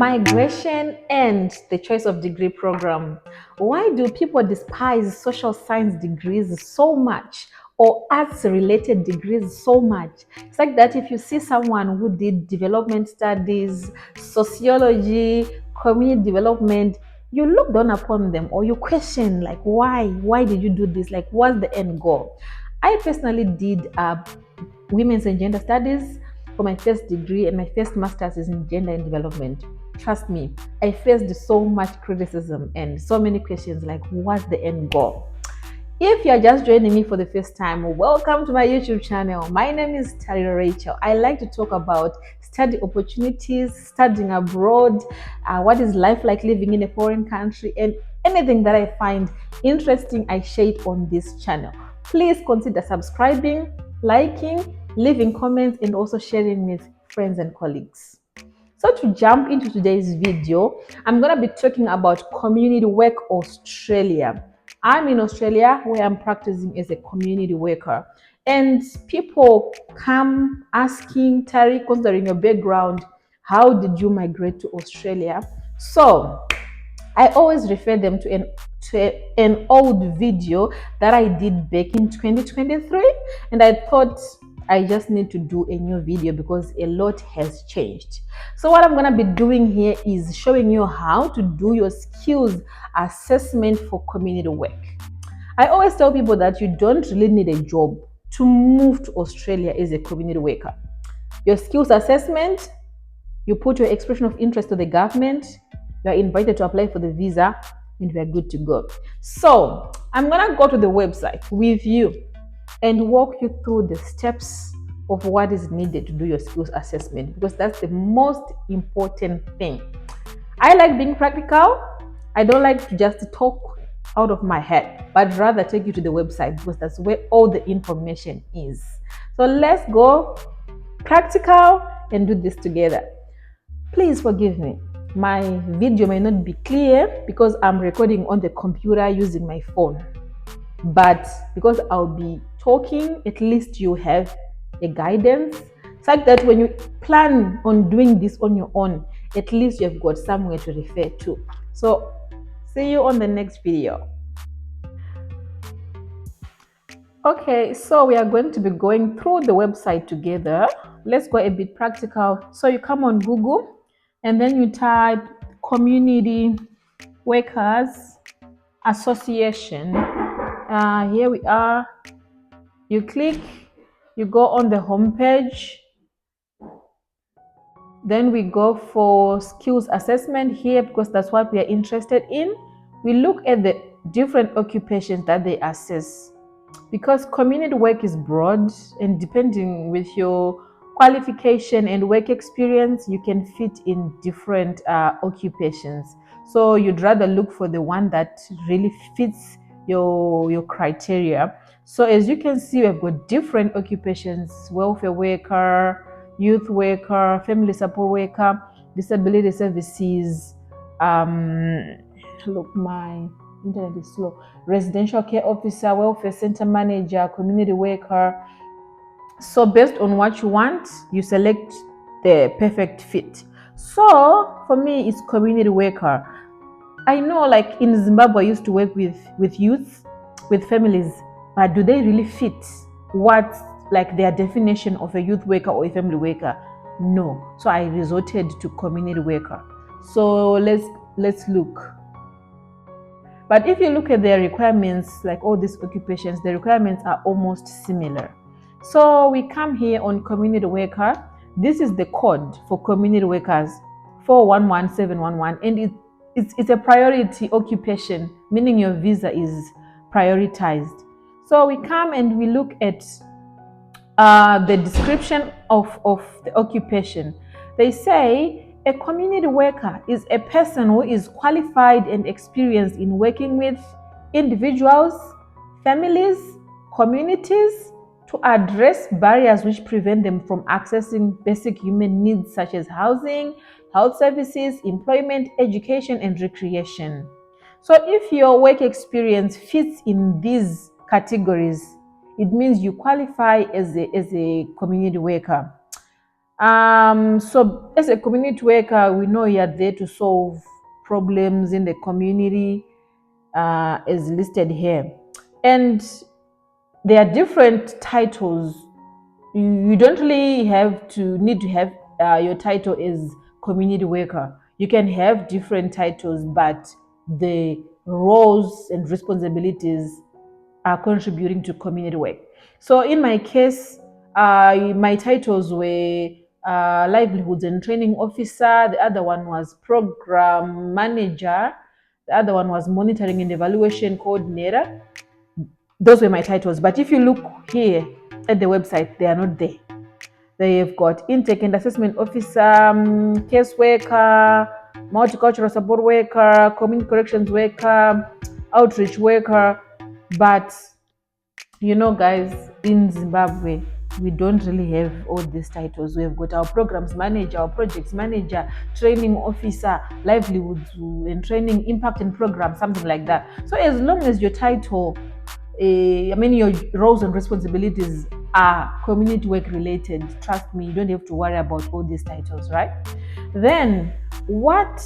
Migration and the choice of degree program. Why do people despise social science degrees so much or arts related degrees so much? It's like that if you see someone who did development studies, sociology, community development, you look down upon them or you question like why did you do this, like what's the end goal? I personally did women's and gender studies for my first degree, and my first master's is in gender and development. Trust me, I faced so much criticism and so many questions like what's the end goal? If you're just joining me for the first time, welcome to my YouTube channel. My name is Tari Rachel. I like to talk about study opportunities, studying abroad, what is life like living in a foreign country, and anything that I find interesting, I share it on this channel. Please consider subscribing, liking, leaving comments, and also sharing with friends and colleagues. So to jump into today's video, I'm going to be talking about Community Work Australia. I'm in Australia where I'm practicing as a community worker. And people come asking, Tari, considering your background, how did you migrate to Australia? So I always refer them to an old video that I did back in 2023, and I thought I just need to do a new video because a lot has changed. So what I'm going to be doing here is showing you how to do your skills assessment for community work. I always tell people that you don't really need a job to move to Australia as a community worker. Your skills assessment, you put your expression of interest to the government, you are invited to apply for the visa, and we are good to go. So I'm gonna go to the website with you and walk you through the steps of what is needed to do your skills assessment, because that's the most important thing. I like being practical. I don't like to just talk out of my head, but rather take you to the website because that's where all the information is. So let's go practical and do this together. Please forgive me. My video may not be clear because I'm recording on the computer using my phone. But because I'll be talking, at least you have a guidance such that when you plan on doing this on your own, at least you've got somewhere to refer to. So see you on the next video. Okay, so we are going to be going through the website together. Let's go a bit practical. So you come on Google and then you type Community Workers Association. Here we are. You click, you go on the home page. Then we go for skills assessment here because that's what we are interested in. We look at the different occupations that they assess, because community work is broad, and depending with your qualification and work experience, you can fit in different occupations. So you'd rather look for the one that really fits your criteria. So as you can see, we've got different occupations: welfare worker, youth worker, family support worker, disability services, look, my internet is slow, residential care officer, welfare center manager, community worker. So based on what you want, you select the perfect fit. So for me, it's community worker. I know, like in Zimbabwe, I used to work with youth, with families, but do they really fit what, like, their definition of a youth worker or a family worker? No. So I resorted to community worker. So let's look. But if you look at their requirements, like all these occupations, the requirements are almost similar. So we come here on community worker. This is the code for community workers, 411711, and it's a priority occupation, meaning your visa is prioritized. So we come and we look at the description of the occupation. They say a community worker is a person who is qualified and experienced in working with individuals, families, communities to address barriers which prevent them from accessing basic human needs such as housing, health services, employment, education, and recreation. So if your work experience fits in these categories, it means you qualify as a community worker. So as a community worker, we know you are there to solve problems in the community, as listed here. And there are different titles. You don't really need to have your title is community worker. You can have different titles, but the roles and responsibilities are contributing to community work. So in my case, my titles were livelihoods and training officer. The other one was program manager. The other one was monitoring and evaluation coordinator. Those were my titles. But if you look here at the website, they are not there. They've got intake and assessment officer, case worker, multicultural support worker, community corrections worker, outreach worker. But guys, in Zimbabwe, we don't really have all these titles. We've got our programs manager, our projects manager, training officer, livelihoods and training, impact and program, something like that. So as long as your title, your roles and responsibilities are community work related, trust me, you don't have to worry about all these titles, right? Then what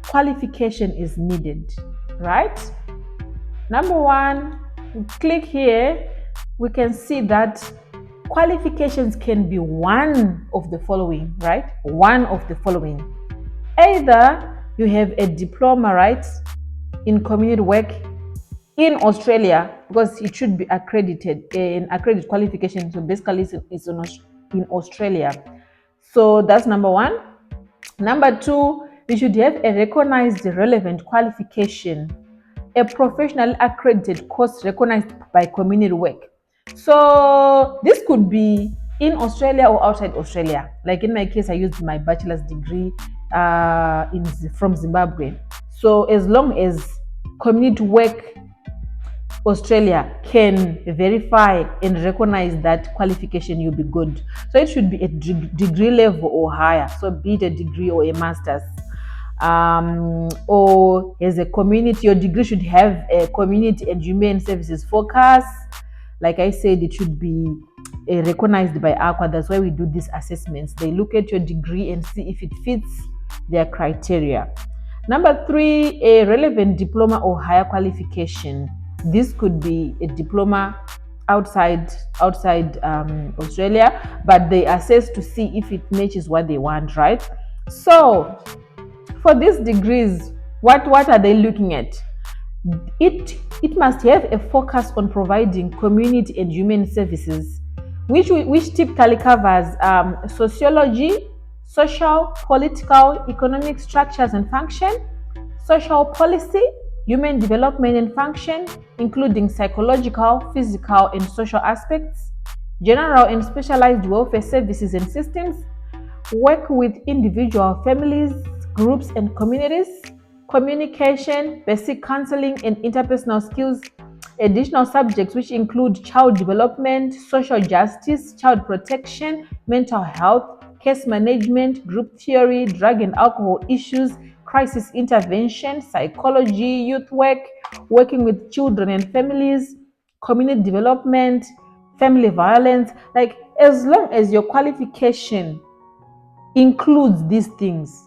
qualification is needed, right? Number one, click here, we can see that qualifications can be one of the following, right? One of the following. Either you have a diploma, right, in community work in Australia, because it should be accredited, an accredited qualification. So basically, it's in Australia. So that's number one. Number two, you should have a recognized relevant qualification, a professional accredited course recognized by community work. So this could be in Australia or outside Australia. Like in my case, I used my bachelor's degree from Zimbabwe. So as long as community work Australia can verify and recognize that qualification, you'll be good. So it should be a degree level or higher. So be it a degree or a master's. Or as a community, your degree should have a community and human services focus. Like I said, it should be recognized by AQUA. That's why we do these assessments. They look at your degree and see if it fits their criteria. Number three, a relevant diploma or higher qualification. This could be a diploma outside Australia, but they assess to see if it matches what they want, right? So for these degrees, what are they looking at? It must have a focus on providing community and human services, which typically covers sociology, social, political, economic structures and function, social policy, human development and function, including psychological, physical, and social aspects, general and specialized welfare services and systems, work with individual families, groups, and communities, communication, basic counseling, and interpersonal skills. Additional subjects which include child development, social justice, child protection, mental health, case management, group theory, drug and alcohol issues, crisis intervention, psychology, youth work, working with children and families, community development, family violence. Like, as long as your qualification includes these things,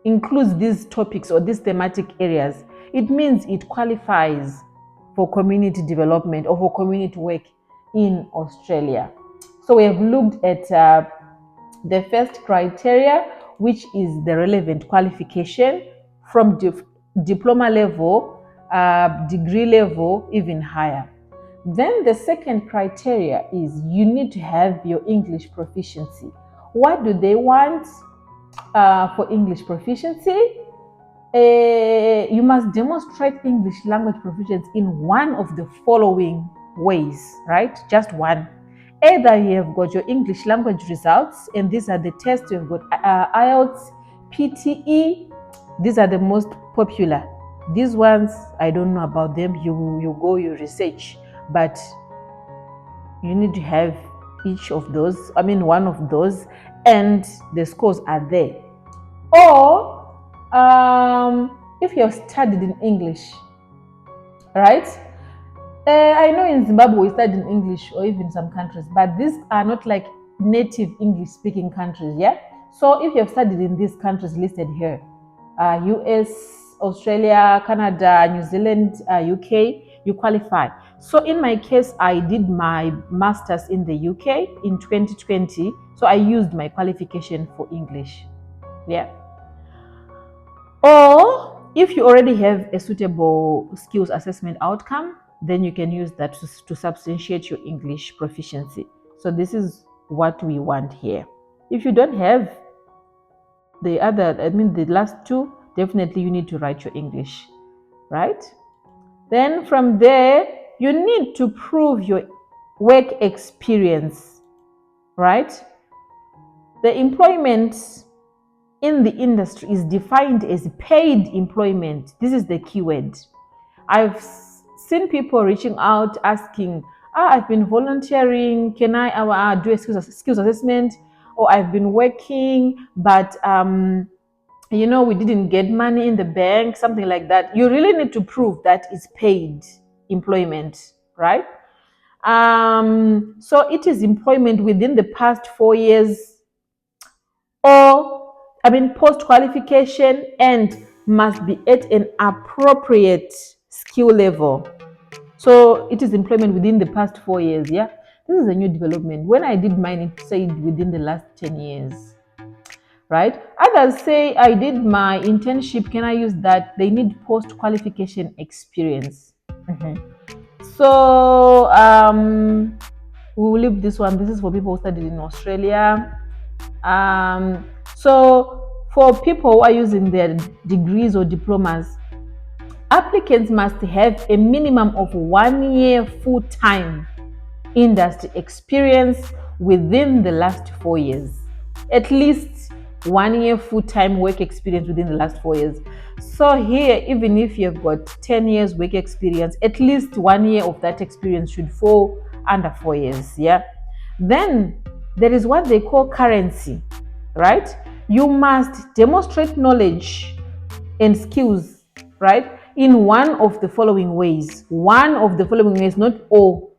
includes these topics or these thematic areas, it means it qualifies for community development or for community work in Australia. So we have looked at the first criteria, which is the relevant qualification from diploma level, degree level, even higher. Then the second criteria is you need to have your English proficiency. What do they want for English proficiency? You must demonstrate English language proficiency in one of the following ways, right? Just one. Either you have got your English language results, and these are the tests. You've got IELTS, PTE. These are the most popular. These ones, I don't know about them. You go, you research, but you need to have each of those, one of those, and the scores are there. Or if you're studied in English, right? I know in Zimbabwe we study in English, or even some countries, but these are not like native English speaking countries. Yeah. So if you have studied in these countries listed here, US, Australia, Canada, New Zealand, UK, you qualify. So in my case, I did my master's in the UK in 2020. So I used my qualification for English. Yeah. Or if you already have a suitable skills assessment outcome, then you can use that to substantiate your English proficiency. So this is what we want here. If you don't have the last two, definitely you need to write your English, right? Then from there, you need to prove your work experience, right? The employment in the industry is defined as paid employment. This is the keyword. I've seen people reaching out asking, I've been volunteering, can I do a skills assessment? Or I've been working, but we didn't get money in the bank, something like that. You really need to prove that it's paid employment, right? So it is employment within the past 4 years, or post qualification, and must be at an appropriate skill level. So it is employment within the past 4 years. Yeah, this is a new development. When I did mine, it said within the last 10 years, right? Others say I did my internship. Can I use that? They need post qualification experience. So we will leave this one. This is for people who studied in Australia. So for people who are using their degrees or diplomas, applicants must have a minimum of 1 year full-time industry experience within the last 4 years. At least 1 year full-time work experience within the last 4 years. So here, even if you've got 10 years work experience, at least 1 year of that experience should fall under 4 years. Yeah. Then there is what they call currency, right? You must demonstrate knowledge and skills, right, in one of the following ways. One of the following ways, not all.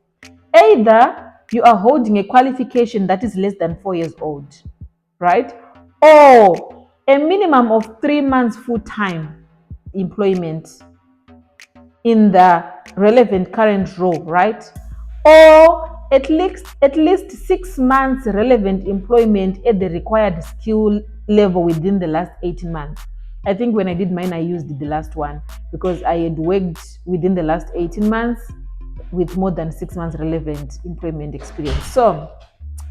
Either you are holding a qualification that is less than 4 years old, right? Or a minimum of 3 months full-time employment in the relevant current role, right? Or at least 6 months relevant employment at the required skill level within the last 18 months. I think when I did mine, I used the last one because I had worked within the last 18 months with more than 6 months relevant employment experience. So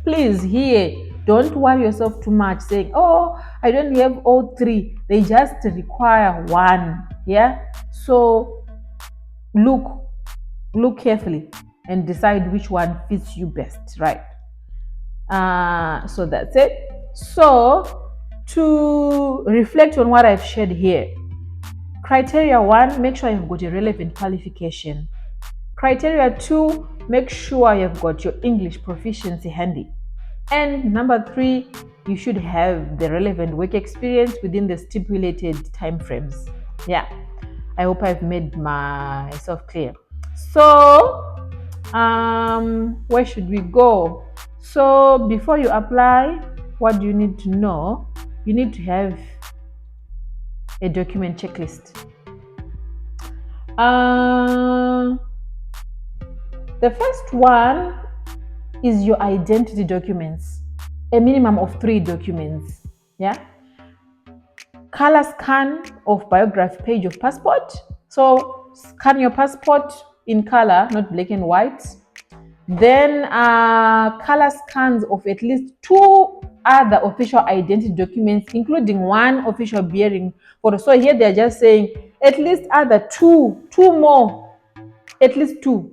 please, here, don't worry yourself too much saying, I don't have all three. They just require one. Yeah. So look carefully and decide which one fits you best, right? So that's it. So to reflect on what I've shared here, criteria 1, make sure you've got a relevant qualification. Criteria 2, make sure you've got your English proficiency handy. And number 3, you should have the relevant work experience within the stipulated timeframes. Yeah, I hope I've made myself clear. So where should we go? So before you apply, what do you need to know? You need to have a document checklist. The first one is your identity documents, a minimum of 3 documents. Yeah. Color scan of biography page of passport. So scan your passport in color, not black and white. Then color scans of at least 2 other official identity documents, including one official bearing photo. So here they're just saying at least other two more, at least two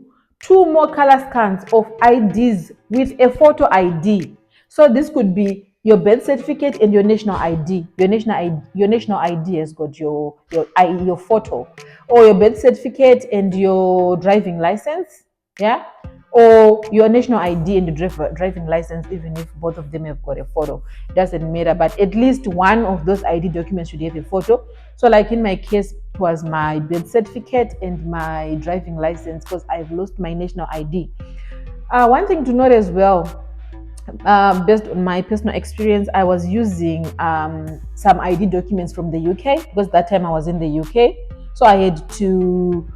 more color scans of IDs with a photo ID. So this could be your birth certificate and your national ID. Your national ID has got your photo, or your birth certificate and your driving license. Yeah. Or your national ID and your driving license, even if both of them have got a photo, it doesn't matter. But at least one of those ID documents should have a photo. So like in my case, it was my birth certificate and my driving license because I've lost my national ID. One thing to note as well, Based on my personal experience, I was using some ID documents from the UK because that time I was in the UK. So I had to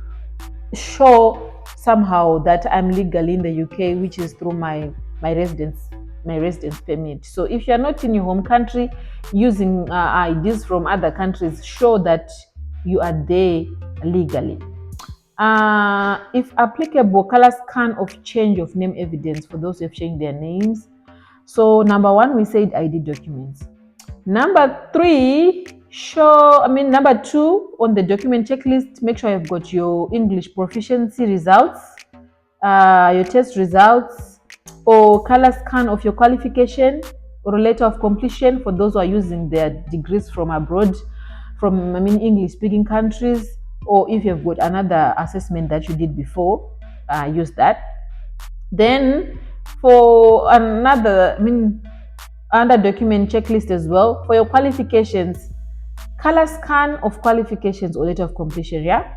show somehow that I'm legally in the UK, which is through my residence my residence permit. So if you're not in your home country, using IDs from other countries show that you are there legally. If applicable, color scan of change of name evidence for those who have changed their names. So number one, we said ID documents. Number three, number two on the document checklist, make sure you've got your English proficiency results, your test results, or color scan of your qualification or letter of completion for those who are using their degrees from abroad, from English speaking countries, or if you've got another assessment that you did before, use that. Then for under document checklist as well, for your qualifications, color scan of qualifications or letter of completion. Yeah,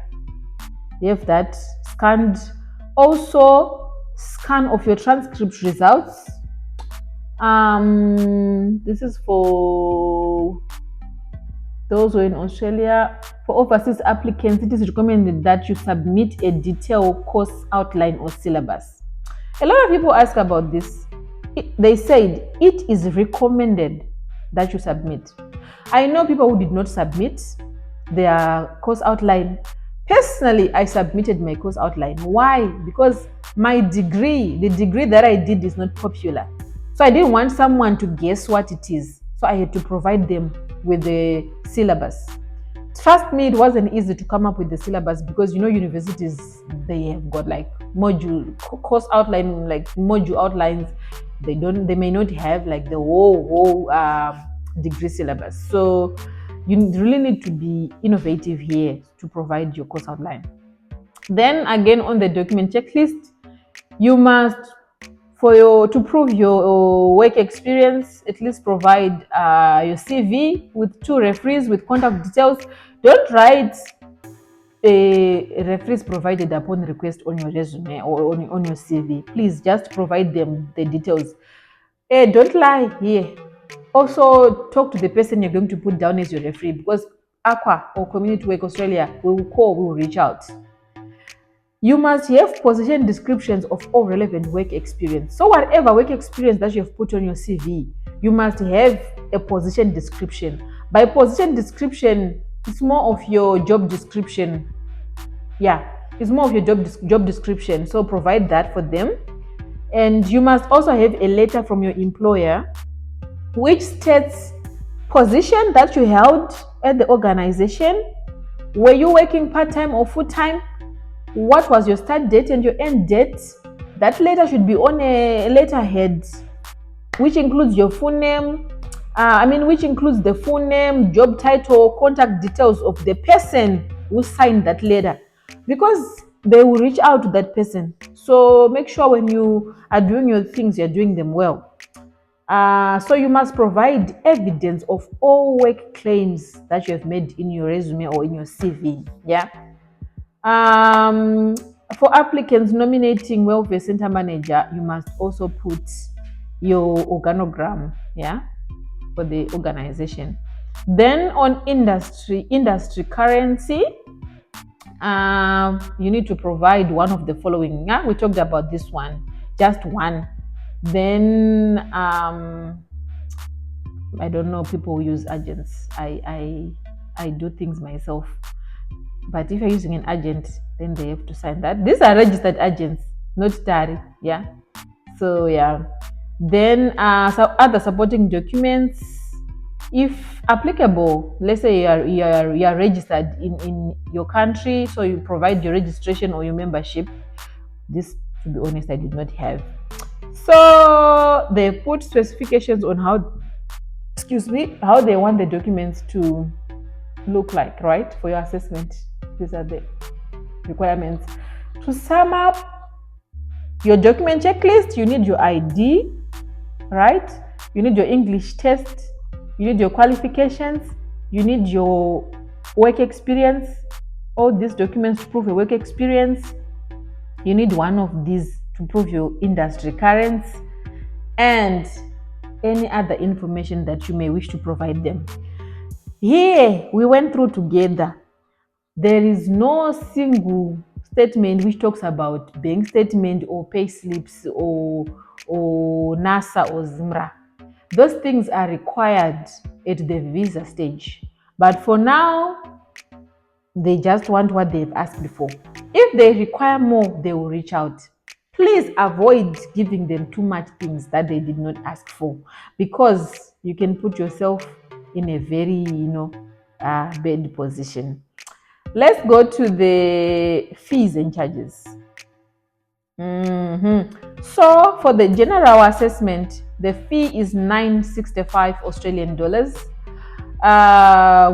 you have that scanned. Also, scan of your transcript results. This is for those who are in Australia. For overseas applicants, it is recommended that you submit a detailed course outline or syllabus. A lot of people ask about this. They said it is recommended that you submit. I know people who did not submit their course outline. Personally, I submitted my course outline. Why? Because the degree that I did is not popular. So I didn't want someone to guess what it is. So I had to provide them with the syllabus. Trust me, it wasn't easy to come up with the syllabus because universities, they have got like course outline, like module outlines. They may not have like the whole degree syllabus. So you really need to be innovative here to provide your course outline. Then again, on the document checklist, you must, to prove your work experience, at least provide your CV with 2 referees with contact details. Don't write referees provided upon request on your resume or on your CV. Please just provide them the details. Don't lie here. Also, talk to the person you're going to put down as your referee, because Aqua or Community Work Australia will reach out. You must have position descriptions of all relevant work experience. So whatever work experience that you have put on your CV, you must have a position description. By position description, it's more of your job description. Yeah, it's more of your job description. So provide that for them. And you must also have a letter from your employer which states position that you held at the organization. Were you working part-time or full-time? What was your start date and your end date? That letter should be on a letterhead, which includes your full name, which includes the full name, job title, contact details of the person who signed that letter, because they will reach out to that person. So make sure when you are doing your things, you're doing them well. So you must provide evidence of all work claims that you have made in your resume or in your CV. Yeah. For applicants nominating welfare center manager, you must also put your organogram, yeah, for the organization. Then on industry currency, you need to provide one of the following. Yeah, we talked about this one, just one. Then I don't know, people use agents. I do things myself. But if you're using an agent, then they have to sign that. These are registered agents, not TARI. Yeah. So yeah. Then other supporting documents, if applicable. Let's say you are registered in your country, so you provide your registration or your membership. This, to be honest, I did not have. So they put specifications on how they want the documents to look like, right, for your assessment. These are the requirements. To sum up your document checklist, you need your ID, right? You need your English test, you need your qualifications, you need your work experience. All these documents to prove your work experience. You need one of these to prove your industry currents. and any other information that you may wish to provide them. Here, we went through together. There is no single statement which talks about bank statement or pay slips or NASA or ZIMRA. Those things are required at the visa stage. But for now, they just want what they've asked for. If they require more, they will reach out. Please avoid giving them too much things that they did not ask for, because you can put yourself in a very, bad position. Let's go to the fees and charges. So for the general assessment, the fee is 965 Australian dollars,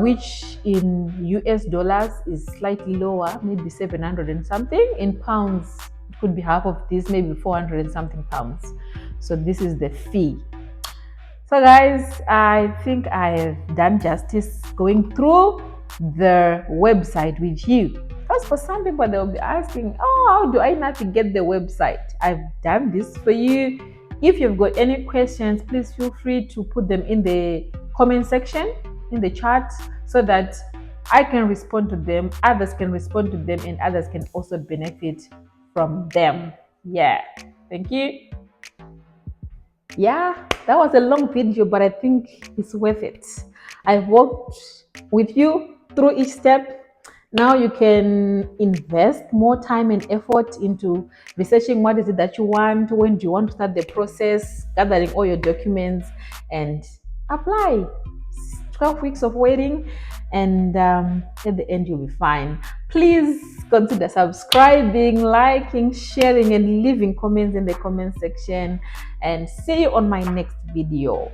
which in US dollars is slightly lower, maybe 700 and something. In pounds, it could be half of this, maybe 400 and something pounds. So this is the fee. So guys, I think I have done justice going through the website with you. Because for some people, they'll be asking, oh, how do I navigate the website? I've done this for you. If you've got any questions, please feel free to put them in the comment section, in the chat, so that I can respond to them, others can respond to them, and others can also benefit from them. Yeah. Thank you. Yeah, that was a long video, but I think it's worth it. I've walked with you through each step. Now you can invest more time and effort into researching what is it that you want, when do you want to start the process, gathering all your documents, and apply. 12 weeks of waiting, and at the end you'll be fine. Please consider subscribing, liking, sharing, and leaving comments in the comment section, and see you on my next video.